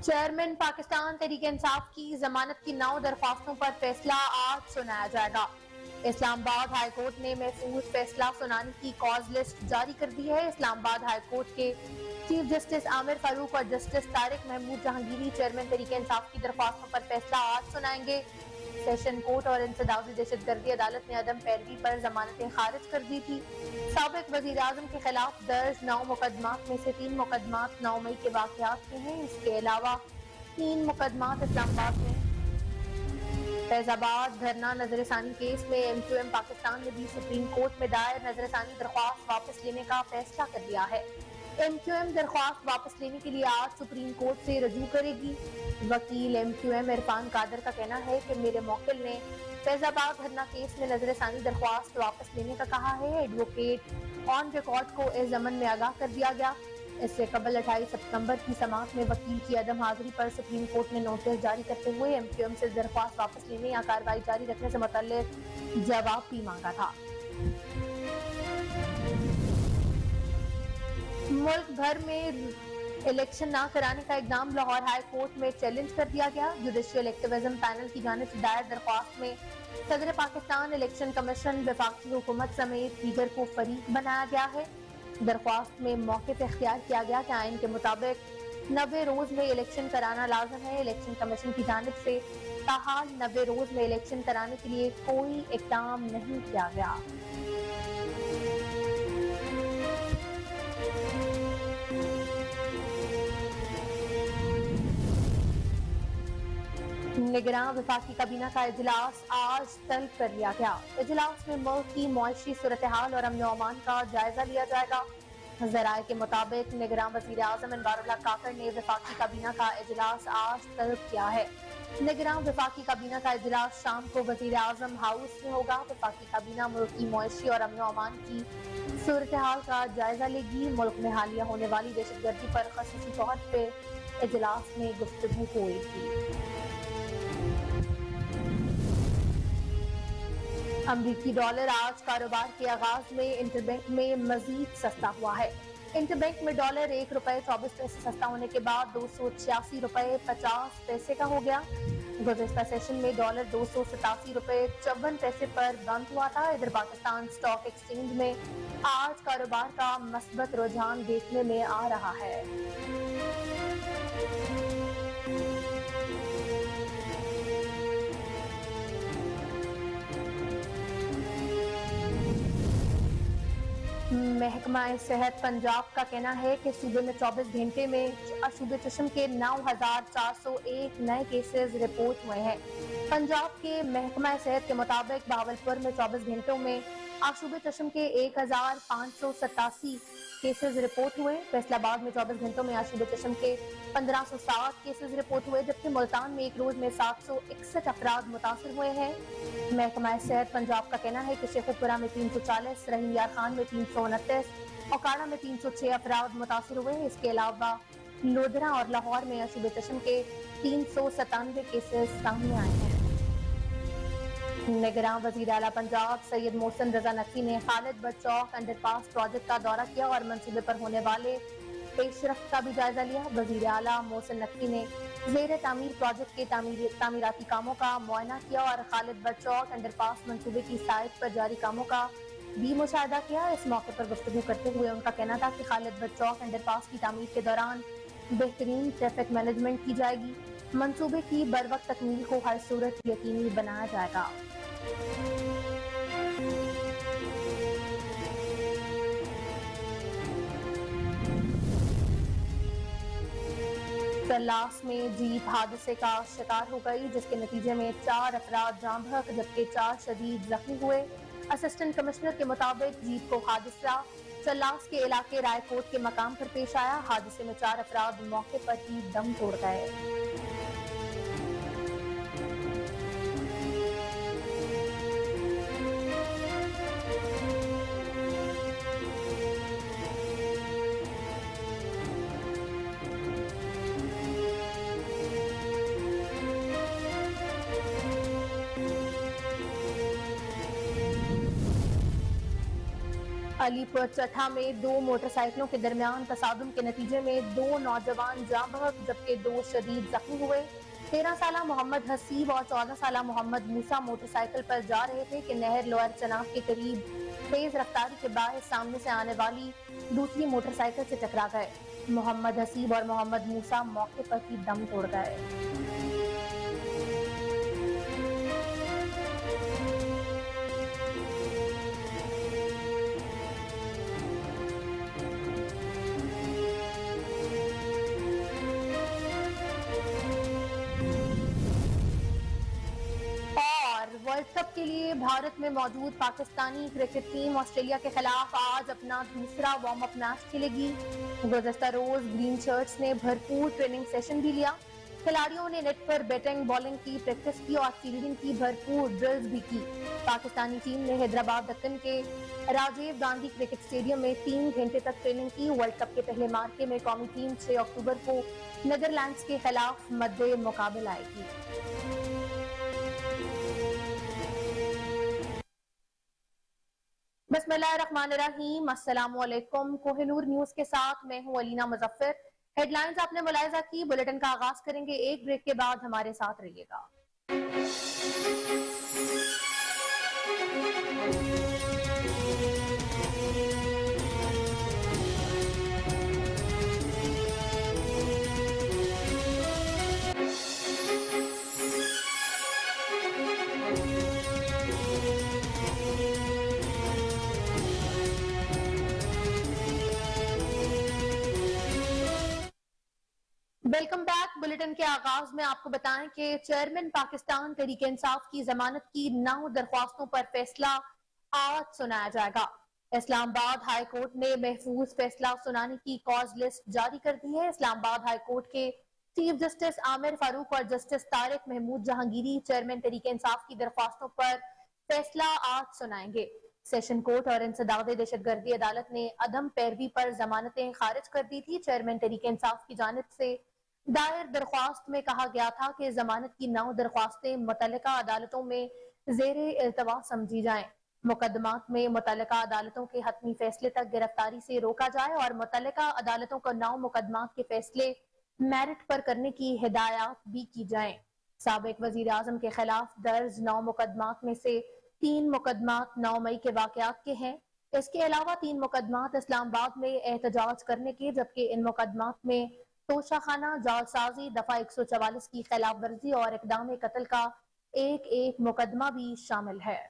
Chairman Pakistan Tehreek Insaf کی ضمانت کی 9 درخواستوں پر فیصلہ آج سنایا جائے گا۔ اسلام آباد ہائی کورٹ نے محفوظ فیصلہ سنانے کی کاز لسٹ جاری کر دی ہے۔ اسلام آباد ہائی کورٹ کے چیف جسٹس عامر فاروق اور جسٹس طارق محمود جہانگیری چیئرمین تحریک انصاف کی درخواستوں پر فیصلہ آج سنائیں گے۔ سیشن کورٹ اور انسدادی دہشت گردی عدالت نے عدم پیروی پر ضمانتیں خارج کر دی تھی۔ سابق وزیر اعظم کے خلاف درج 9 مقدمات میں سے 3 مقدمات 9 مئی کے واقعات کے ہیں۔ اس کے علاوہ 3 مقدمات اسلام آباد میں فیض آباد دھرنا نظر ثانی کیس میں ایم کیو ایم پاکستان نے بھی سپریم کورٹ میں دائر نظر ثانی درخواست واپس لینے کا فیصلہ کر لیا ہے۔ ایم کیو ایم درخواست واپس لینے کے لیے آج سپریم کورٹ سے رجوع کرے گی۔ وکیل ایم کیو ایم عرفان قادر کا کہنا ہے کہ میرے موکل نے فیض آباد دھرنا کیس میں نظر ثانی درخواست واپس لینے کا کہا ہے۔ ایڈوکیٹ آن ریکارڈ کو اس ضمن میں آگاہ کر دیا گیا۔ اس سے قبل 28 ستمبر کی سماعت میں وکیل کی عدم حاضری پر سپریم کورٹ نے نوٹس جاری کرتے ہوئے ایم کیو ایم سے درخواست واپس لینے یا کارروائی جاری رکھنے سے متعلق جواب بھی مانگا تھا۔ ملک بھر میں الیکشن نہ کرانے کا اقدام لاہور ہائی کورٹ میں چیلنج کر دیا گیا۔ جوڈیشل ایکٹیویزم پینل کی جانب سے دائر درخواست میں صدر پاکستان الیکشن کمیشن وفاقی حکومت سمیت دیگر کو فریق بنایا گیا ہے۔ درخواست میں موقف اختیار کیا گیا کہ آئین کے مطابق 90 روز میں الیکشن کرانا لازم ہے۔ الیکشن کمیشن کی جانب سے تاحال 90 روز میں الیکشن کرانے کے لیے کوئی اقدام نہیں کیا گیا۔ نگراں وفاقی کابینہ کا اجلاس آج طلب کر لیا گیا۔ اجلاس میں ملک کی معاشی صورتحال اور امن و امان کا جائزہ لیا جائے گا۔ ذرائع کے مطابق نگراں وزیر اعظم انوار اللہ کاکڑ نے وفاقی کابینہ کا اجلاس آج طلب کیا ہے۔ نگراں وفاقی کابینہ کا اجلاس شام کو وزیر اعظم ہاؤس میں ہوگا۔ وفاقی کابینہ ملک کی معاشی اور امن و امان کی صورتحال کا جائزہ لے گی۔ ملک میں حالیہ ہونے والی دہشت گردی پر خصوصی طور پہ اجلاس میں گفتگو ہوئی تھی۔ امریکی ڈالر آج کاروبار کے آغاز میں انٹر بینک میں مزید سستا ہوا ہے۔ انٹر بینک میں ڈالر 1 روپے 24 پیسے سستا ہونے کے بعد 286 روپے 50 پیسے کا ہو گیا۔ گزشتہ سیشن میں ڈالر 287 روپے 54 پیسے پر بند ہوا تھا۔ ادھر پاکستان اسٹاک ایکسچینج میں آج کاروبار کا مثبت رجحان دیکھنے میں آ رہا ہے۔ محکمہ صحت پنجاب کا کہنا ہے کہ صوبے میں 24 گھنٹے میں آشوب چشم کے 9401 نئے کیسز رپورٹ ہوئے ہیں۔ پنجاب کے محکمہ صحت کے مطابق بہاولپور میں 24 گھنٹوں میں آشوب چشم کے 1587 کیسز رپورٹ ہوئے۔ فیصل آباد میں 24 گھنٹوں میں آشوب چشم کے 1560 کیسز رپورٹ ہوئے، جبکہ ملتان میں ایک روز میں 761 افراد متاثر ہوئے ہیں۔ محکمہ صحت پنجاب کا کہنا ہے کہ شیخو پورہ میں 340، رحیم یار خان میں 329، اوکاڑا میں 306 افراد متاثر ہوئے۔ اس کے علاوہ لودھرا اور لاہور میں آشوب چشم کے 397 کیسز سامنے آئے ہیں۔ نگراں وزیر اعلیٰ پنجاب سید محسن رضا نقوی نے خالد but Chowk under pass project کا دورہ کیا اور منصوبے پر ہونے والے پیش رفت کا بھی جائزہ لیا۔ وزیر اعلیٰ محسن نقوی نے زیر تعمیر پروجیکٹ کے تعمیراتی کاموں کا معائنہ کیا اور خالد بٹ چوک انڈر پاس منصوبے کی سائٹ پر جاری کاموں کا بھی مشاہدہ کیا۔ اس موقع پر گفتگو کرتے ہوئے ان کا کہنا تھا کہ خالد بٹ چوک انڈر پاس کی تعمیر کے دوران بہترین ٹریفک مینجمنٹ کی جائے گی۔ منصوبے کی بروقت تکمیل کو ہر صورت یقینی بنایا جائے گا۔ سلاس میں جیپ حادثے کا شکار ہو گئی، جس کے نتیجے میں 4 افراد جاں بحق جبکہ 4 شدید زخمی ہوئے۔ اسسٹنٹ کمشنر کے مطابق جیپ کو حادثہ سلاس کے علاقے رائے کوٹ کے مقام پر پیش آیا۔ حادثے میں 4 افراد موقع پر ہی دم توڑ گئے۔ علی پور چٹھا میں 2 موٹرسائیکلوں کے درمیان تصادم کے نتیجے میں 2 نوجوان جاں بحق جبکہ 2 شدید زخمی ہوئے۔ 13 سالہ محمد حسیب اور 14 سالہ محمد موسیٰ موٹرسائیکل پر جا رہے تھے کہ نہر لوئر چناق کے قریب تیز رفتاری کے باعث سامنے سے آنے والی دوسری موٹرسائیکل سے ٹکرا گئے۔ محمد حسیب اور محمد موسیٰ موقع پر ہی دم توڑ گئے۔ اور ورلڈ کپ کے لیے بھارت میں موجود پاکستانی کرکٹ ٹیم آسٹریلیا کے خلاف آج اپنا دوسرا وارم اپ میچ کھیلے گی۔ گزشتہ روز گرین شرٹس نے بھرپور ٹریننگ سیشن بھی لیا۔ کھلاڑیوں نے نیٹ پر بیٹنگ بالنگ کی پریکٹس کی اور فیلڈنگ کی بھرپور ڈرلز بھی کی۔ پاکستانی ٹیم نے حیدرآباد دکن کے راجیو گاندھی کرکٹ اسٹیڈیم میں 3 گھنٹے تک ٹریننگ کی۔ ورلڈ کپ کے پہلے مارکے میں قومی ٹیم 6 اکتوبر کو نیدرلینڈز کے خلاف مد مقابل آئے گی۔ بسم اللہ الرحمن الرحیم، السلام علیکم۔ کوہ نور نیوز کے ساتھ میں ہوں علینا مظفر۔ ہیڈ لائنز آپ نے ملاحظہ کی، بلیٹن کا آغاز کریں گے ایک بریک کے بعد، ہمارے ساتھ رہیے گا۔ Welcome back. بلیٹن کے آغاز میں آپ کو بتائیں کہ چیئرمین پاکستان تحریک انصاف کی ضمانت کی 9 درخواستوں پر فیصلہ آج سنایا جائے گا۔ اسلام آباد ہائی کورٹ نے محفوظ فیصلہ سنانے کی کاز لسٹ جاری کر دی ہے۔ اسلام آباد ہائی کورٹ کے چیف جسٹس عامر فاروق اور جسٹس طارق محمود جہانگیری چیئرمین تحریک انصاف کی درخواستوں پر فیصلہ آج سنائیں گے۔ سیشن کورٹ اور انسداد دہشت گردی عدالت نے عدم پیروی پر ضمانتیں خارج کر دی تھی۔ چیئرمین تحریک انصاف کی جانب سے دائر درخواست میں کہا گیا تھا کہ ضمانت کی 9 درخواستیں متعلقہ عدالتوں میں زیر التوا سمجھی جائیں۔ مقدمات میں متعلقہ عدالتوں کے حتمی فیصلے تک گرفتاری سے روکا جائے اور متعلقہ عدالتوں کو 9 مقدمات کے فیصلے میرٹ پر کرنے کی ہدایات بھی کی جائیں۔ سابق وزیر اعظم کے خلاف درج 9 مقدمات میں سے 3 مقدمات 9 مئی کے واقعات کے ہیں۔ اس کے علاوہ 3 مقدمات اسلام آباد میں احتجاج کرنے کے، جبکہ ان مقدمات میں توشہ خانہ جعلسازی، دفعہ 144 کی خلاف ورزی اور اقدام قتل کا ایک مقدمہ بھی شامل ہے۔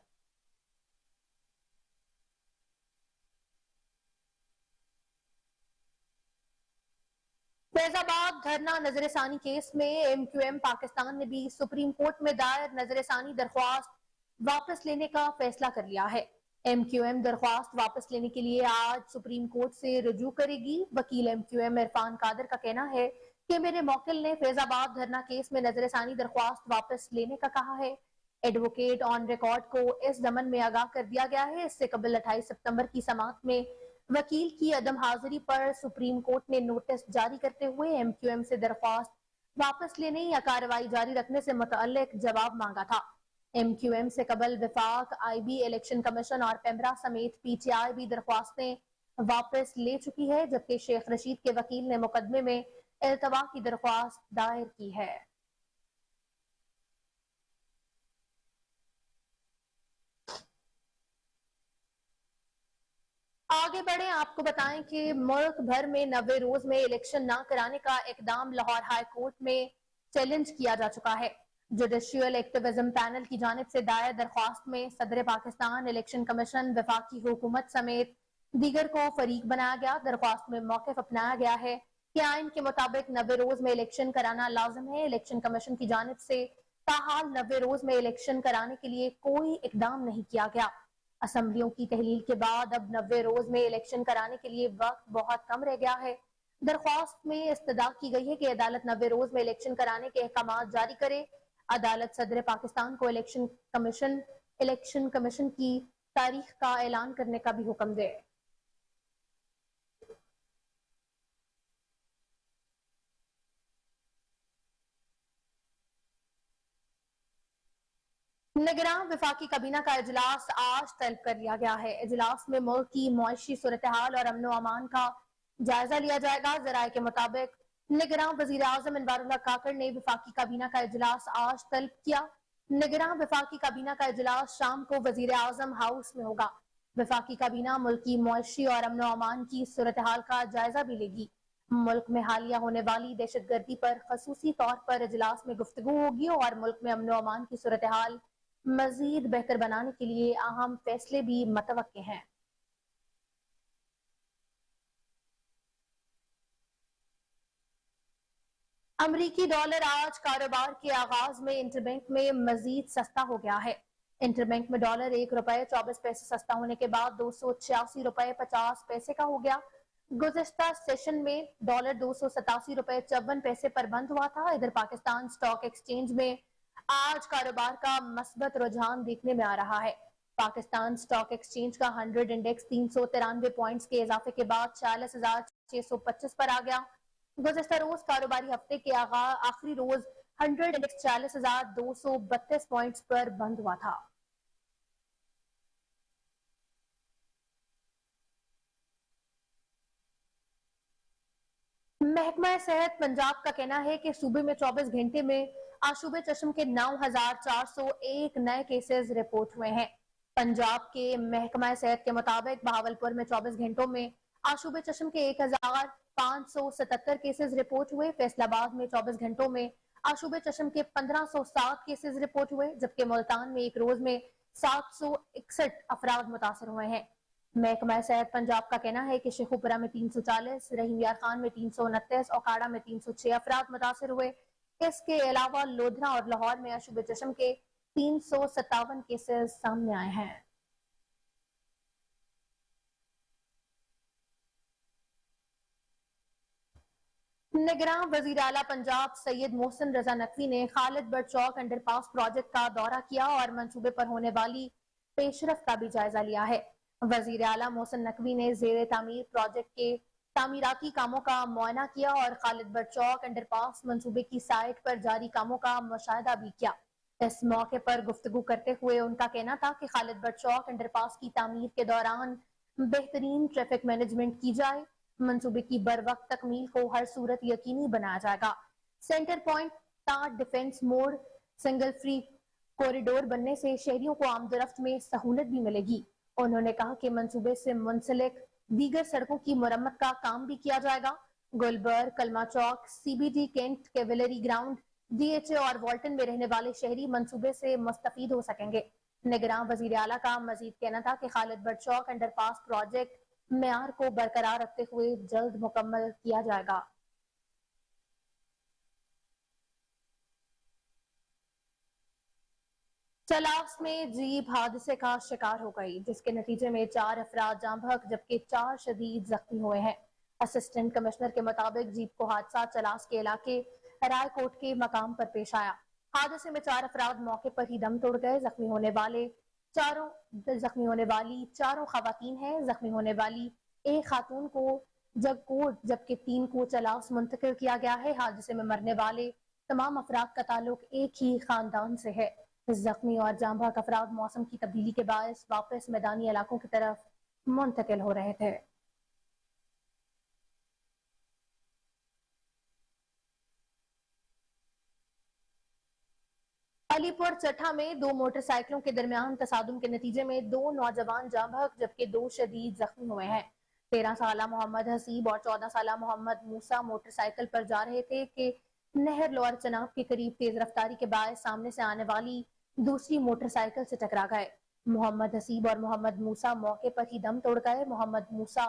فیض آباد دھرنا نظر ثانی کیس میں ایم کیو ایم پاکستان نے بھی سپریم کورٹ میں دائر نظر ثانی درخواست واپس لینے کا فیصلہ کر لیا ہے۔ ایم کیو ایم درخواست واپس لینے کے لیے آج سپریم کورٹ سے رجوع کرے گی۔ وکیل ایم کیو ایم عرفان قادر کا کہنا ہے کہ میرے موکل نے فیض آباد دھرنا کیس میں نظر ثانی درخواست واپس لینے کا کہا ہے۔ ایڈوکیٹ آن ریکارڈ کو اس ضمن میں آگاہ کر دیا گیا ہے۔ اس سے قبل 28 ستمبر کی سماعت میں وکیل کی عدم حاضری پر سپریم کورٹ نے نوٹس جاری کرتے ہوئے ایم کیو ایم سے درخواست واپس لینے یا کارروائی جاری رکھنے سے متعلق جواب مانگا تھا۔ ایم کیو ایم سے قبل وفاق، آئی بی، الیکشن کمیشن اور پیمرا سمیت پی ٹی آئی بھی درخواستیں واپس لے چکی ہے، جبکہ شیخ رشید کے وکیل نے مقدمے میں التوا کی درخواست دائر کی ہے۔ آگے بڑھیں، آپ کو بتائیں کہ ملک بھر میں 90 روز میں الیکشن نہ کرانے کا اقدام لاہور ہائی کورٹ میں چیلنج کیا جا چکا ہے۔ جوڈیشل ایکٹیویزم پینل کی جانب سے دائر درخواست میں صدر پاکستان، الیکشن کمیشن، وفاقی حکومت سمیت دیگر کو فریق بنایا گیا۔ درخواست میں موقف اپنایا گیا ہے کہ آئین کے مطابق 90 روز میں الیکشن کرانا لازم ہے۔ الیکشن کمیشن کی جانب سے تاحال 90 روز میں الیکشن کرانے کے لیے کوئی اقدام نہیں کیا گیا۔ اسمبلیوں کی تحلیل کے بعد اب 90 روز میں الیکشن کرانے کے لیے وقت بہت کم رہ گیا ہے۔ درخواست میں استدعا کی گئی ہے کہ عدالت 90 روز میں الیکشن کرانے کے احکامات جاری کرے۔ عدالت صدر پاکستان کو الیکشن کمیشن کی تاریخ کا اعلان کرنے کا بھی حکم دے۔ निगरान वफाकी काबीना का इजलास आज तलब कर लिया गया है। इजलास में मुल्क की मुआशी सूरत हाल और अमन अमान का जायजा लिया जाएगा। जराये के मुताबिक निगरान वजीर आजम अनवारुल्लाह काकड़ ने वफाकी काबीना का इजलास आज तलब किया। निगरान वफाकी काबीना का इजलास शाम को वजीर आजम हाउस में होगा। वफाकी काबीना मुल्क की मुआशी और अमन अमान की सूरत हाल का जायजा भी लेगी। मुल्क में हालिया होने वाली दहशत गर्दी पर खसूसी तौर पर इजलास में गुफ्तगू होगी और मुल्क में अमन अमान की सूरत हाल मजीद बेहतर बनाने के लिए अहम फैसले भी मतवक्के हैं। अमरीकी डॉलर आज कारोबार के आगाज में इंटरबैंक में मजीद सस्ता हो गया है। इंटरबैंक में डॉलर ₹1.24 सस्ता होने के बाद ₹286.50 का हो गया। गुज़िश्ता सेशन में डॉलर ₹287.54 पर बंद हुआ था। इधर पाकिस्तान स्टॉक एक्सचेंज में आज कारोबार का मस्बत रुझान देखने में आ रहा है। पाकिस्तान स्टॉक एक्सचेंज का 100 इंडेक्स 393 पॉइंट्स के इजाफे के बाद 46,625 पर आ गया। गुज़िश्ता रोज कारोबारी हफ्ते के आखिरी रोज 100 इंडेक्स 40,232 पॉइंट्स पर बंद हुआ था। महकमा सेहत पंजाब का कहना है कि सूबे में 24 घंटे में आशूबे चश्म के 9,401 नए केसेस रिपोर्ट हुए हैं। पंजाब के महकमा सेहत के मुताबिक बहावलपुर में 24 घंटों में आशूबे चश्म के 1,577 केसेस रिपोर्ट हुए। फैसलाबाद में 24 घंटों में आशूबे चश्म के 1507 केसेस रिपोर्ट हुए, जबकि मुल्तान में एक रोज में 761 अफराद मुतासर हुए हैं। महकमा सेहत पंजाब का कहना है कि शेखुपुरा में 340, रहीम यार खान में 329, ओकाड़ा में 306 अफराद मुतासर हुए। इसके अलावा लोधरा और लाहौर में आशूबे चश्म के 357 केसेस सामने आए हैं। निगरान वजीर आला पंजाब सैयद मोहसिन रजा नकवी ने खालिद बट चौक अंडरपास प्रोजेक्ट का दौरा किया और मंसूबे पर होने वाली पेशरफ का भी जायजा लिया है। वजीर आला मोहसिन नकवी ने जेर तामीर प्रोजेक्ट के तामीराती कामों का मुआयना किया और खालिद बट चौक अंडरपास मंसूबे की साइट पर जारी कामों का मुशाहिदा भी किया। इस मौके पर गुफ्तगू करते हुए उनका कहना था कि खालिद बट चौक अंडरपास की तामीर के दौरान बेहतरीन ट्रैफिक मैनेजमेंट की जाए। मंसूबे की बर वक्त तकमील को हर सूरत यकीनी बनाया जाएगा। सेंटर पॉइंट तार डिफेंस मोड़ सिंगल फ्री कॉरिडोर बनने से शहरियों को आमदरफ्त में सहूलत भी मिलेगी। उन्होंने कहा कि मंसूबे से मुंसलिक दीगर सड़कों की मुरम्मत का काम भी किया जाएगा। Gulberg, Kalma Chowk, CBD Cantt, cavalry ground, DHA और वॉल्टन में रहने वाले शहरी मंसूबे से मुस्तफीद हो सकेंगे। निगरान वजीर आला का मजीद कहना था कि खालिद बट चौक अंडरपास प्रोजेक्ट मेयार को बरकरार रखते हुए जल्द मुकम्मल किया जाएगा। चलास में जीप हादसे का शिकार हो गई, जिसके नतीजे में 4 अफराद जाँ बहक जबकि 4 शदीद जख्मी हुए हैं। असिस्टेंट कमिश्नर के मुताबिक जीप को हादसा चलास के इलाके रायकोट के मकाम पर पेश आया। हादसे में 4 अफराद मौके पर ही दम तोड़ गए। जख्मी होने वाली चारों खवातीन हैं। जख्मी होने वाली एक खातून को जगकोट जबकि 3 को चलास मुंतकिल किया गया है। हादसे में मरने वाले तमाम अफराद का ताल्लुक एक ही खानदान से है। जख्मी और जाँ बहक अफराद मौसम की तब्दीली के बायस वापस मैदानी इलाकों की तरफ मुंतकिल हो रहे थे। अलीपुर चट्टा में 2 मोटरसाइकिलों के दरमियान तसादुम के नतीजे में 2 नौजवान जाँ बहक जबकि 2 शदीद जख्मी हुए हैं। 13 साला मोहम्मद हसीब और 14 साला मोहम्मद मूसा मोटरसाइकिल पर जा रहे थे कि नहर लोअर चनाब के करीब तेज रफ्तारी के बाद सामने से आने वाली दूसरी मोटरसाइकिल से टकरा गए। मोहम्मद हसीब और मोहम्मद मूसा मौके पर ही दम तोड़ गए। मोहम्मद मूसा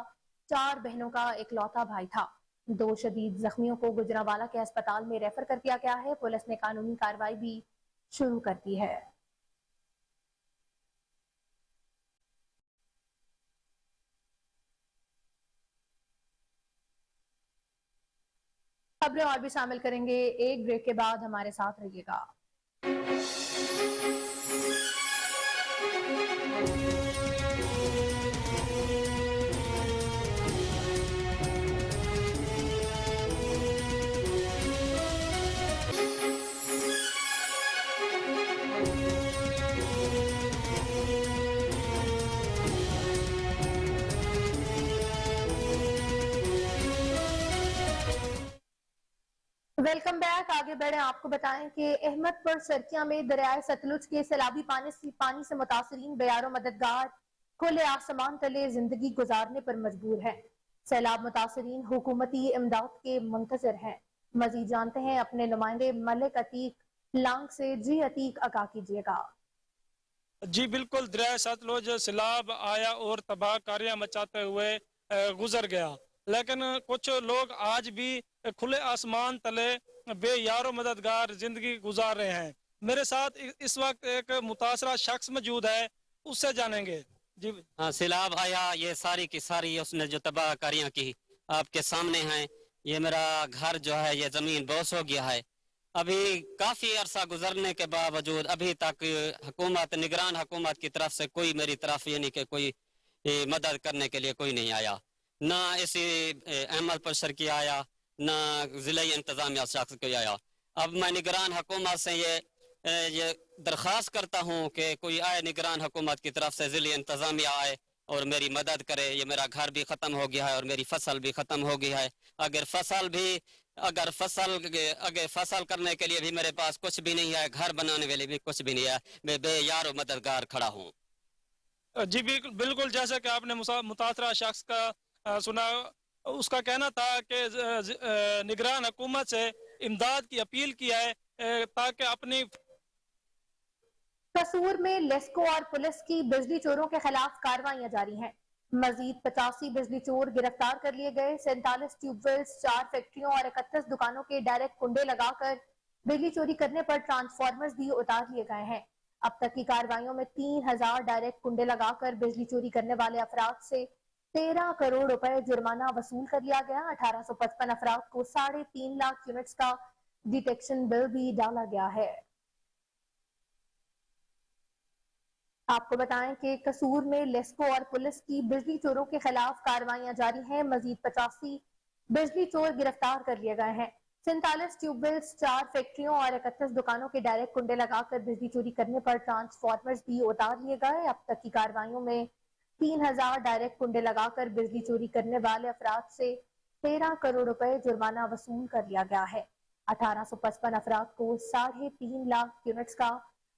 4 बहनों का इकलौता भाई था। 2 शदीद जख्मियों को गुजरावाला के अस्पताल में रेफर कर दिया गया है। पुलिस ने कानूनी कार्रवाई भी शुरू कर दी है। खबरें और भी शामिल करेंगे, एक ब्रेक के बाद हमारे साथ रहिएगा। Welcome back. आगे बढ़े, आपको बताएं कि अहमदपुर शर्किया में दरियाए सतलुज के सैलाबी पानी से मुतासरीन बेयारो मददगार खुले आसमान तले जिंदगी गुजारने पर मजबूर हैं। सैलाब मुतासरीन हुकूमती इमदाद के मुंतजर हैं। मजीद जानते हैं अपने नुमाइंदे मलिक अतीक लांग से। जी अतीक, आगाह कीजिएगा। जी बिल्कुल, दरिया सतलुज सैलाब आया और तबाहकारियां मचाते हुए गुजर गया, लेकिन कुछ लोग आज भी खुले आसमान तले बेयारो मददगार जिंदगी गुजार रहे हैं। मेरे साथ इस वक्त एक मुतासरा शख्स मौजूद है, उससे जानेंगे। जी हाँ, सैलाब आया, ये सारी की सारी उसने जो तबाहकारियां की आपके सामने हैं। ये मेरा घर जो है ये जमीन बोस हो गया है। अभी काफी अरसा गुजरने के बावजूद अभी तक हुकूमत, निगरान हुकूमत की तरफ से कोई मेरी तरफ यानी कि कोई मदद करने के लिए कोई नहीं आया। ना इसी अहमदपुर शर्की आया, ना जिला इंतजामिया शख्स कोई आया। अब मैं निगरान हुकूमत से ये दरख्वास्त करता हूँ कि कोई आए, निगरान हुकूमत की तरफ से जिला इंतजामिया आए और मेरी मदद करे। ये मेरा घर भी ख़त्म हो गया है और मेरी फसल भी ख़त्म हो गई है। अगर फसल करने के लिए भी मेरे पास कुछ भी नहीं है, घर बनाने के लिए भी कुछ भी नहीं है, मैं बेयारो मददगार खड़ा हूँ। जी बिल्कुल, जैसे कि आपने मुतासरा शख्स का सुना, उसका कहना था कि निगरान हुकूमत से इमदाद की अपील किया है ताकि अपनी। कसूर में लेस्को और पुलिस की बिजली चोरों के खिलाफ कार्रवाइयां जारी हैं। मजीद 85 बिजली चोर गिरफ्तार कर लिए गए। 47 ट्यूबवेल्स, 4 फैक्ट्रियों और 31 दुकानों के डायरेक्ट कुंडे लगाकर बिजली चोरी करने पर ट्रांसफार्मर्स भी उतार लिए गए हैं। अब तक की कार्रवाइयों में 3000 डायरेक्ट कुंडे लगाकर बिजली चोरी करने वाले अफराद से 13 करोड़ रुपए जुर्माना वसूल कर लिया गया। 1855 अफराद को 3.5 लाख यूनिट्स का डिटेक्शन बिल भी डाला गया है। आपको बताएं कि कसूर में लेस्को और पुलिस की बिजली चोरों के खिलाफ कार्रवाइयां जारी हैं। मजीद 85 बिजली चोर गिरफ्तार कर लिए गए हैं। 47 ट्यूबवेल्स, 4 फैक्ट्रियों और 31 दुकानों के डायरेक्ट कुंडे लगाकर बिजली चोरी करने पर ट्रांसफार्मर्स भी उतार लिए गए। अब तक की कार्रवाइयों में 3000 डायरेक्ट कुंडे लगाकर बिजली चोरी करने वाले अफराद से 13 करोड़ रुपए जुर्माना वसूल कर लिया गया है। 1855 अफराद को 3.5 लाख यूनिट्स का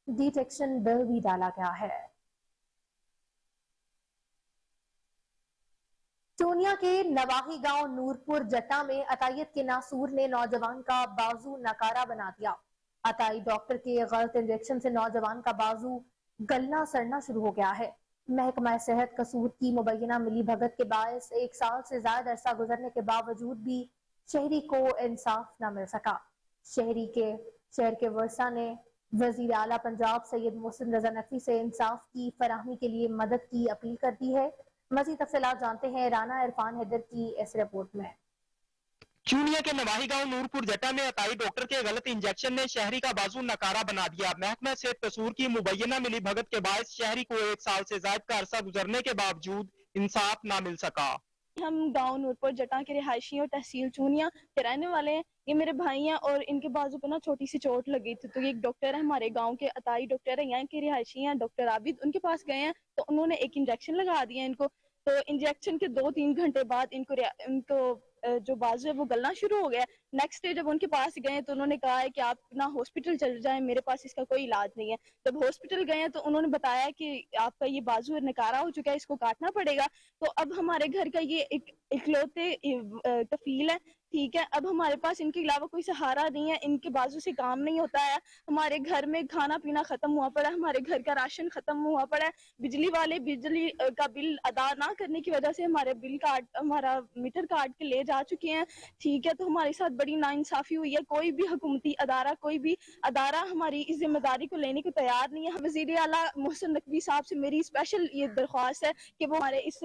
डिटेक्शन बिल भी डाला गया है। चूनिया के नवाही गांव नूरपुर जट्टा में अतायत के नासूर ने नौजवान का बाजू नकारा बना दिया। अताई डॉक्टर के गलत इंजेक्शन से नौजवान का बाजू गलना सड़ना शुरू हो गया है। महकमा सेहत कसूर की मुबैना मिली भगत के बायस 1 साल से ज्यादा अरसा गुजरने के बावजूद भी शहरी को इंसाफ न मिल सका। शहर के वर्षा ने वजीर आला पंजाब सैयद मोहसिन रजा नकवी से इंसाफ की फराहमी के लिए मदद की अपील कर दी है। मजीद तफसीलात जानते हैं राना इरफान हैदर की इस रिपोर्ट में। चूनिया के नवाही गांव नूरपुर जट्टा में अताई डॉक्टर के गलत इंजेक्शन ने शहरी का बाजू नकारा बना दिया। महकमा सेहत कसूर की मुबैना मिली भगत के बायस शहरी को 1 साल से ज्यादा का अरसा गुजरने के बावजूद इंसाफ ना मिल सका। हम गांव नूरपुर जट्टा के रिहायशी और तहसील चूनिया के रहने वाले हैं। ये मेरे भाई हैं और इनके बाजू पे ना छोटी सी चोट लगी थी, तो ये एक डॉक्टर है हमारे गांव के, अताई डॉक्टर है, यहाँ के रिहायशी हैं, डॉक्टर आबिद, उनके पास गए हैं तो उन्होंने एक इंजेक्शन लगा दिया इनको। तो इंजेक्शन के 2-3 घंटे बाद इनको जो बाजू है वो गलना शुरू हो गया। नेक्स्ट डे जब उनके पास गए तो उन्होंने कहा है कि आप ना हॉस्पिटल चले जाएं, मेरे पास इसका कोई इलाज नहीं है। जब हॉस्पिटल गए तो उन्होंने बताया कि आपका ये बाजू नकारा हो चुका है, इसको काटना पड़ेगा। तो अब हमारे घर का ये इकलौते कफील है, ठीक है। अब हमारे पास इनके अलावा कोई सहारा नहीं है, इनके बाजू से काम नहीं होता है। हमारे घर में खाना पीना खत्म हुआ पड़ा है, हमारे घर का राशन खत्म हुआ पड़ा है। बिजली वाले बिजली का बिल अदा ना करने की वजह से हमारा मीटर काट के ले जा चुके हैं, ठीक है। तो हमारे साथ बड़ी नाइंसाफी हुई है। कोई भी हुकूमती अदारा, कोई भी अदारा हमारी इस जिम्मेदारी को लेने को तैयार नहीं है। वजीर आला मोहसिन नकवी साहब से मेरी स्पेशल ये दरख्वास्त है कि वो हमारे इस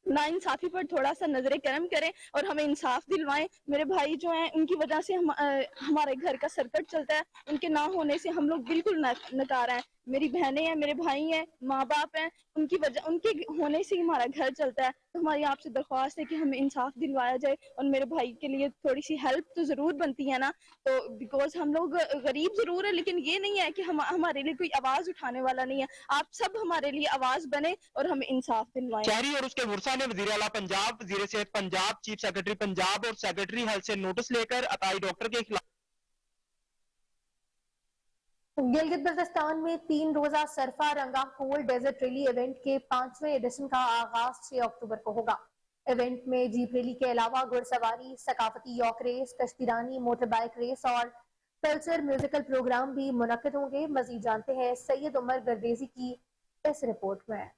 नाइंसाफी पर थोड़ा सा नजर करम करें और हमें इंसाफ दिलवाएं। मेरे भाई जो हैं उनकी वजह से हमारे घर का सर्कट चलता है, उनके ना होने से हम लोग बिल्कुल नकार हैं। मेरी बहनें हैं, मेरे भाई हैं, माँ बाप हैं, उनकी वजह, उनके होने से ही हमारा घर चलता है। तो हमारी आपसे दरख्वास्त है कि हमें इंसाफ दिलवाया जाए और मेरे भाई के लिए थोड़ी सी हेल्प तो ज़रूर बनती है ना, तो बिकॉज हम लोग गरीब ज़रूर है, लेकिन ये नहीं है कि हमारे लिए कोई आवाज़ उठाने वाला नहीं है। आप सब हमारे लिए आवाज़ बने और हमें इंसाफ दिलवाएं। शहरी और उसके वर्सा ने वज़ीर आला पंजाब, वज़ीर सेहत पंजाब, चीफ सेक्रेटरी पंजाब और सेक्रेटरी हेल्थ से नोटिस लेकर अताई डॉक्टर के खिलाफ गिलगित बल्तिस्तान में 3 रोजा सरफा रंगा कोल्ड डेजर्ट रैली इवेंट के 5वें एडिशन का आगाज 6 अक्टूबर को होगा। इवेंट में जीप रैली के अलावा घुड़सवारी, सकाफती यॉक रेस, कश्तीरानी, मोटर बाइक रेस और कल्चर म्यूजिकल प्रोग्राम भी मुनक्किद होंगे। मजीद जानते हैं सैयद उमर गर्देजी की इस रिपोर्ट में।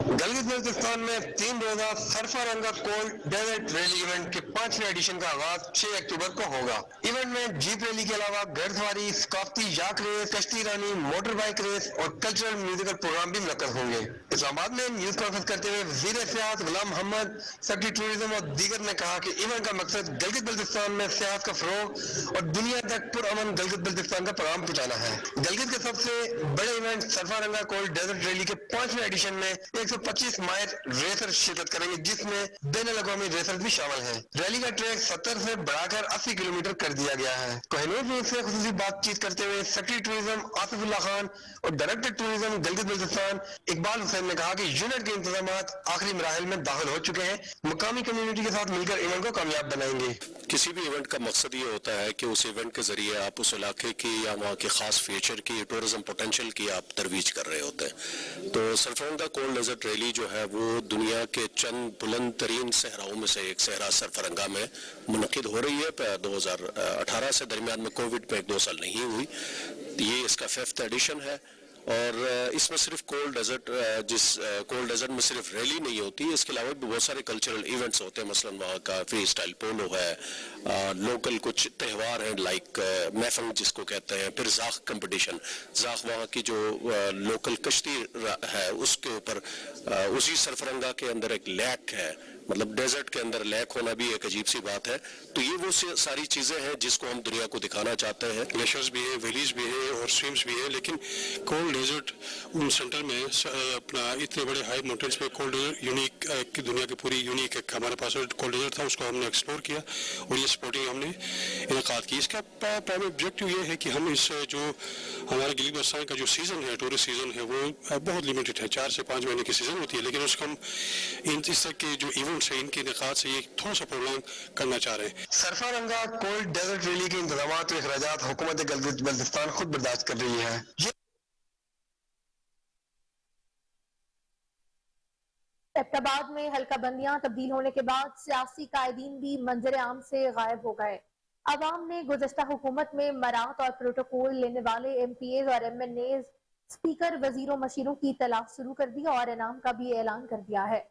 गिलगित बल्तिस्तान में 3 रोजा सरफा रंगा कोल्ड डेजर्ट रैली इवेंट के 5वें एडिशन का आगाज 6 अक्टूबर को होगा। इवेंट में जीप रैली के अलावा घुड़सवारी, सकाफती याक रेस, कश्ती रानी, मोटर बाइक रेस और कल्चरल म्यूजिकल प्रोग्राम भी मुनक्किद होंगे। इस्लामाबाद में न्यूज कॉन्फ्रेंस करते हुए वज़ीर सियाहत गुलाम मोहम्मद, सेक्रेटरी टूरिज्म और दीगर ने कहा कि इवेंट का मकसद गिलगित बल्तिस्तान में सियाहत का फरोग और दुनिया तक पुरअमन गिलगित बल्तिस्तान का पैगाम पहुंचाना है। गिलगित के सबसे बड़े इवेंट सरफा रंगा कोल्ड डेजर्ट रैली के 5वें एडिशन में 125 माहिर रेसर शिरकत करेंगे, जिसमें बैनुल-अक़वामी रेसर भी शामिल हैं। रैली का ट्रैक 70 से बढ़ाकर 80 किलोमीटर कर दिया गया है। कोहिनूर में उससे खुसूसी बातचीत करते हुए सेक्रेटरी टूरिज्म आसिफुल्लाह खान और डायरेक्टर टूरिज्म गिलगित बल्तिस्तान इकबाल हुसैन ने कहा कि यूनिट के इंतजाम आखिरी मराहिल में दाखिल हो चुके हैं। मुकामी कम्युनिटी के साथ मिलकर इवेंट को कामयाब बनाएंगे। किसी भी इवेंट का मकसद ये होता है कि उस इवेंट के जरिए आप उस इलाके की या वहाँ के खास फीचर की, टूरिज्म पोटेंशियल की आप तरवीज कर रहे होते हैं। तो सरफरंगा कोल्ड डेजर्ट रैली जो है वो दुनिया के चंद बुलंद तरीन सहराओं में से एक सहरा सरफरंगा में मुनक्किद हो रही है। 2018 से दरमियान में कोविड में 1-2 साल नहीं हुई। ये इसका 5th एडिशन है और इसमें सिर्फ कोल्ड डेजर्ट में सिर्फ रैली नहीं होती, इसके अलावा भी बहुत सारे कल्चरल इवेंट्स होते हैं। मसलन वहाँ का फ्री स्टाइल पोलो है, लोकल कुछ त्यौहार हैं लाइक महफंग जिसको कहते हैं, फिर ज़ाख कंपटीशन, ज़ाख वहाँ की जो लोकल कश्ती है उसके ऊपर उसी सरफरंगा के अंदर एक लेक है, मतलब डेजर्ट के अंदर लेक होना भी एक अजीब सी बात है। तो ये वो सारी चीजें हैं जिसको हम दुनिया को दिखाना चाहते हैं। ग्लेशियर्स भी है, वैलीज भी है और स्ट्रीम्स भी है, लेकिन कोल्ड डेजर्ट सेंटर में अपना इतने बड़े हाई माउंटेन्स पे कोल्ड डेजर्ट यूनिक, दुनिया की पूरी यूनिक एक हमारे पास कोल्ड डेजर्ट था, उसको हमने एक्सप्लोर किया और ये स्पोर्टिंग हमने इनकाद की। इसका प्राइमरी ऑब्जेक्टिव ये है कि हम इस जो हमारे गिलगित बल्तिस्तान का जो सीजन है, टूरिस्ट सीजन है, वो बहुत लिमिटेड है, 4 से 5 महीने की सीजन होती है, लेकिन उसको हम इस तरह के जो इवेंट्स हैं इनके निकात से ये थोड़ा सा प्रोग्राम करना चाह रहे हैं। सरफा रंगा कोल्ड डेजर्ट रैली के इंतजाम और अखराजात हुकूमत गिलगित बल्तिस्तान खुद बर्दाश्त कर रही है। एबटाबाद में हल्का बंदियां तब्दील होने के बाद सियासी कायदीन भी मंजर आम से गायब हो गए। अवाम ने गुज़श्ता हुकूमत में मरात और प्रोटोकॉल लेने वाले MPAs और MNAs, स्पीकर, वजीरों, मशीरों की तलाश शुरू कर दी और इनाम का भी ऐलान कर दिया है।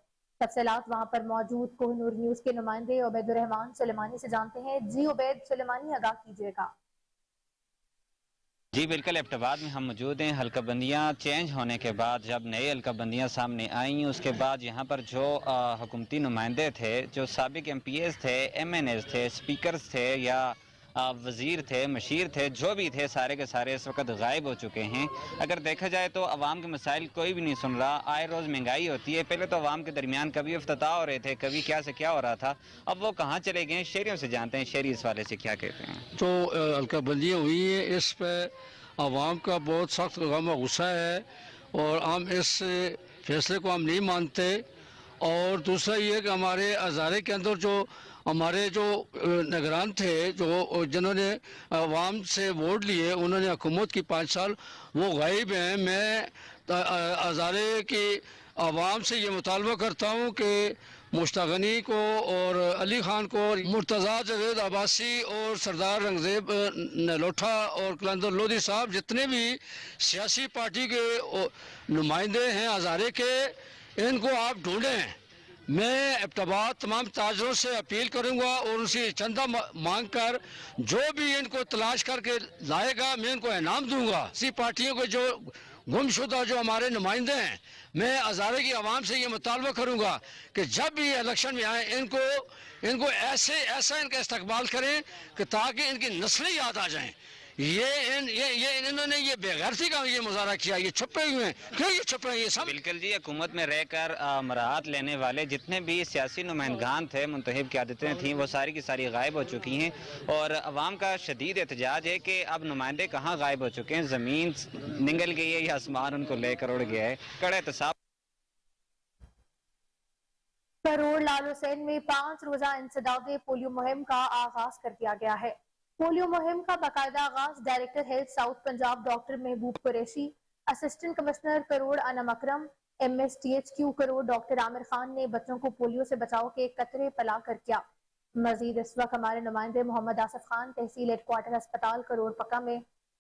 तफसीलात वहां पर मौजूद कोहिनूर न्यूज के नुमाइंदे उबैदुर्रहमान सुलेमानी से जानते हैं। जी उबैद सुलेमानी, आगाह कीजिएगा। जी बिल्कुल, एबटाबाद में हम मौजूद हैं। हल्का बंदियाँ चेंज होने के बाद जब नई हल्का बंदियाँ सामने आई, उसके बाद यहाँ पर जो हुकूमती नुमाइंदे थे, जो साबिक MPAs थे, MNAs थे, स्पीकर्स थे या वज़ीर थे, मशीर थे, जो भी थे, सारे के सारे इस वक्त गायब हो चुके हैं। अगर देखा जाए तो अवाम के मसाइल कोई भी नहीं सुन रहा। आए रोज़ महंगाई होती है, पहले तो अवाम के दरमियान कभी इफ्तिताह हो रहे थे, कभी क्या से क्या हो रहा था, अब वो कहाँ चले गए। शहरियों से जानते हैं, शहरी इस वाले से क्या कहते हैं। तो हल्का बंदियाँ हुई है, इस पर आवाम का बहुत सख्त गम और गुस्सा है और हम इस फैसले को हम नहीं मानते। और दूसरा ये कि हमारे हज़ारे के अंदर जो हमारे जो निगरान थे, जो जिन्होंने आवाम से वोट लिए, उन्होंने हुकूमत की 5 साल, वो गायब हैं। मैं हज़ारे की आवाम से ये मुतालबा करता हूँ कि मुश्ताक गनी को और अली खान को, मुर्तज़ा जावेद अब्बासी और सरदार रंगज़ेब नलोठा और कलंदर लोधी साहब, जितने भी सियासी पार्टी के नुमाइंदे हैं हज़ारे के, इनको आप ढूंढें। मैं एबटाबाद तमाम ताजरों से अपील करूंगा और उनसे चंदा मांग कर जो भी इनको तलाश करके लाएगा मैं इनको इनाम दूंगा। इसी पार्टियों के जो गुमशुदा जो हमारे नुमाइंदे हैं, मैं हज़ारे की आवाम से ये मुतालबा करूंगा कि जब भी इलेक्शन में आए इनको ऐसा इनका इस्तकबाल करें कि ताकि इनकी नस्लें याद आ जाएं। ये इन्होंने ये बेगैरती का ये मुजाहरा किया, ये छुपे हुए हैं, क्यों ये छुपे हैं ये सब? बिल्कुल जी, हुकूमत में रहकर मराहत लेने वाले जितने भी सियासी नुमाइंदगान थे, मुंतखब क़यादतें थीं, वो सारी की सारी गायब हो चुकी हैं और अवाम का शदीद एहतजाज है कि अब नुमाइंदे कहाँ गायब हो चुके हैं, ज़मीन निगल गई है या आसमान उनको लेकर उड़ गया है। कड़े एहतसाब। करोड़ लाल हुसैन में 5 रोजा इंसदादे पोलियो मुहिम का आगाज कर दिया गया है। पोलियो मुहिम का बाकायदा आगाज director health south Punjab doctor महबूब कुरैशी, असिस्टेंट कमिश्नर करोड़ अनम अकरम, MSTHQ करोड़ डॉक्टर आमिर खान ने बच्चों को पोलियो से बचाव के कतरे पिला कर किया। मजीद इस वक्त हमारे नुमाइंदे मोहम्मद आसिफ खान तहसील हेडक्वार्टर अस्पताल